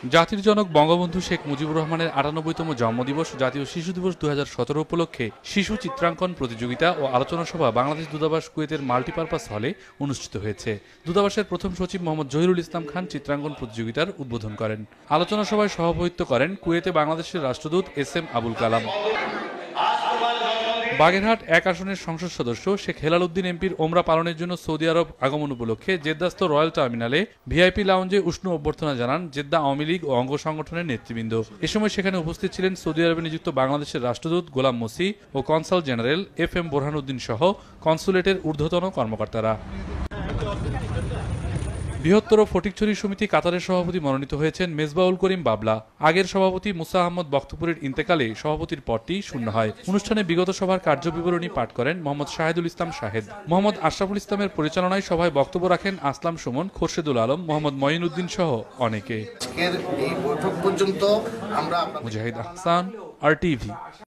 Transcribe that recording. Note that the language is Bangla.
জাতির জনক বঙ্গবন্ধু শেখ মুজিবুর রহমানের ৯৮তম জন্মদিবস জাতীয় শিশু দিবস ২০১৭ উপলক্ষে শিশু চিত্রাঙ্কন প্রতিযোগিতা ও আলোচনা সভা বাংলাদেশ দূতাবাস কুয়েতের মাল্টিপারপাস হলে অনুষ্ঠিত হয়েছে। দূতাবাসের প্রথম সচিব মোহাম্মদ জহিরুল ইসলাম খান চিত্রাঙ্কন প্রতিযোগিতার উদ্বোধন করেন। আলোচনা সভায় সভাপতিত্ব করেন কুয়েতে বাংলাদেশের রাষ্ট্রদূত SM আবুল কালাম। বাগেরহাট ১ আসনের সংসদ সদস্য শেখ হেলাল উদ্দিন এমপির ওমরা পালনের জন্য সৌদি আরব আগমন উপলক্ষে জেদ্দাস্থ রয়্যাল টার্মিনালে ভিআইপি লাউঞ্জে উষ্ণ অভ্যর্থনা জানান জেদ্দা আওয়ামী লীগ ও অঙ্গ সংগঠনের নেতৃবৃন্দ। এ সময় সেখানে উপস্থিত ছিলেন সৌদি আরবে নিযুক্ত বাংলাদেশের রাষ্ট্রদূত গোলাম মসি ও কনসাল জেনারেল FM বোরহানউদ্দিন সহ কনসুলেটের ঊর্ধ্বতন কর্মকর্তারা। বৃহত্তর ফটিকছড়ি সমিতি কাতারের সভাপতি মনোনীত হয়েছেন মেজবাউল করিম বাবলা। আগের সভাপতি মুসা আহমদ বক্তপুরের ইন্তেকালে সভাপতির পদটি শূন্য হয়। অনুষ্ঠানে বিগত সভার কার্যবিবরণী পাঠ করেন মোহাম্মদ শাহেদুল ইসলাম শাহেদ। মোহাম্মদ আশরাফুল ইসলামের পরিচালনায় সভায় বক্তব্য রাখেন আসলাম সুমন, খোরশেদুল আলম, মোহাম্মদ মঈনউদ্দিন সহ অনেকে। মুজাহিদ আহসান, RTV।